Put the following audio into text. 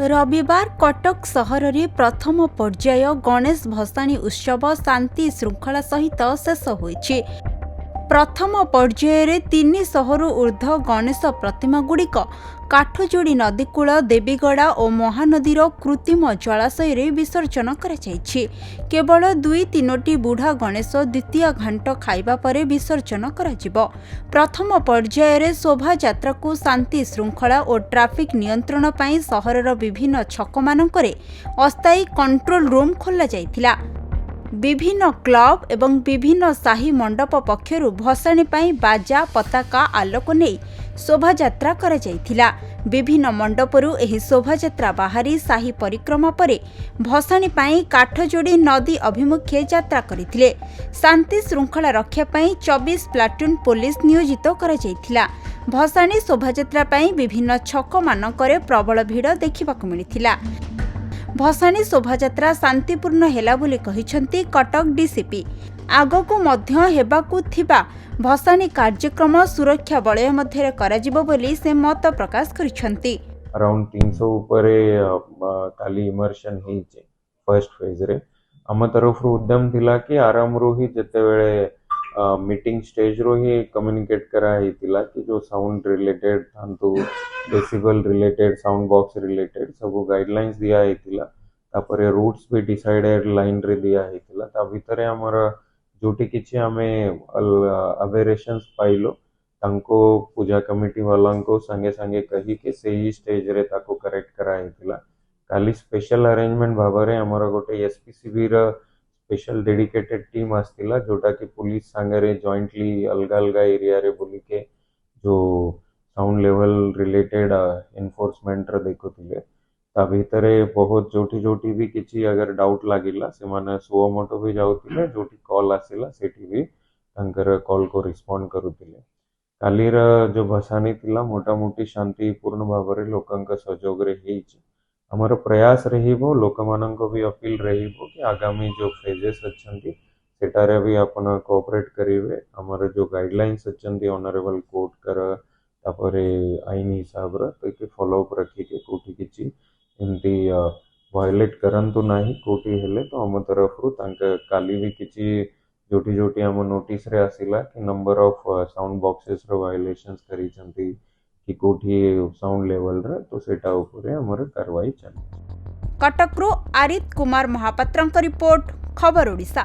रविवार कटक सहर में प्रथम पर्याय गणेश भसाणी उत्सव शांति श्रृंखला सहित शेष होइछि। प्रथम पर्यायर 300 रु ऊर्ध्व गणेश प्रतिमा गुड़िक काठजोड़ी नदीकूल देवीगड़ा और महानदीर कृत्रिम जलाशय रे विसर्जन कराଯାଇଛି। केवल 2-3टी बुढ़ा गणेश द्वितीय घाट खाइबा परे विसर्जन कराजिबो। प्रथम पर्यायर शोभा यात्रा को शांति श्रृंखला और ट्राफिक नियंत्रण पई सहरर विभिन्न छक मानकरे अस्थायी कंट्रोल रूम खोला जाइथिला। विभिन्न क्लब एवं विभिन्न शाही मंडप पक्षरु भसाणी पाई बाजा पताका आलोक नहीं शोभायात्रा करा जाइथिला। विभिन्न मंडपरु एही शोभायात्रा बाहरी शाही परिक्रमा परे भसाणी पाई काठजोड़ी नदी अभिमुखे यात्रा करिथिले। शांति श्रृंखला रक्षा पाई 24 प्लाटून पुलिस नियोजित करा जाइथिला। भसाणी शोभायात्रा पाई विभिन्न छक मानकरे प्रबल भीड़ देखिबाकु मिलिथिला। भसाणी शोभायात्रा शांतिपूर्ण हेला बोली कहिसंती कटक डीसीपी। आगकु मध्य हेबाकु थिबा भसाणी कार्यक्रम सुरक्षा बलय मध्य कराजिबो बोली से मत प्रकाश करिसंती। अराउंड 300 उपरे काली इमर्शन हेचे फर्स्ट फेज रे आम तरफ उद्यम थिला कि आराम रो ही जते बेले मीटिंग स्टेज रो ही कम्युनिकेट करा हेतिला कि जो साउंड रिलेटेड थांतु decibel related sound box related सब गाइडलाइंस दिया हेतिला। तापरे रूट्स भी डिसाइडेड लाइन रे दिया हेतिला। ता भितरे हमर जोटी किछि हमें अवेरेशंस पाइलो तांको पूजा कमिटी वालां को संगे संगे कही के सही स्टेज रे ताको करेक्ट करा हेतिला। काली स्पेशल अरेंजमेंट भाबरे हमर गोटे एसपीसीबी रा स्पेशल डेडिकेटेड टीम आस्तिला जोटा कि पुलिस सांगरे जॉइंटली अलग अलग एरिया रे बोली के जो साउंड लेवल रिलेटेड एनफोर्समेंट रे देखुतिले। ता भितरे बहुत जोटी जोटी भी किछि अगर डाउट लागिला से माने सो मोटो भी जाउतिले जोटी कॉल आसिला सेठी भी तांकर कॉल को रिस्पोंड करुतिले। कालीर जो भसाणी थिला मोटा मोटी शांतिपूर्ण भाबरे लोकंक सहयोग रे हेछि। हमर प्रयास रहिबो लोकमानंको भी अपील रहिबो कि आगामी जो फेजेस अछंती सेटारे भी अपन कोऑपरेट करिवे। हमर जो गाइडलाइंस अछंती ऑनरेबल कोर्ट कर तापरे आईन हिसाब रे तो के फॉलो अप रखी के कोठी किछि एमती वायलेट करंतु नाही कोठी हेले तो हम तरफ रु तांके काली भी किछि जोटी जोटी हम नोटिस रे आसिला कि नंबर ऑफ साउंड बॉक्सेस रो वायलेशंस करी चंती कि कोठी साउंड लेवल रे तो सेटा ऊपर हमर कार्रवाई चली। कटकरू आरित कुमार महापात्रंक रिपोर्ट खबर ओडिशा।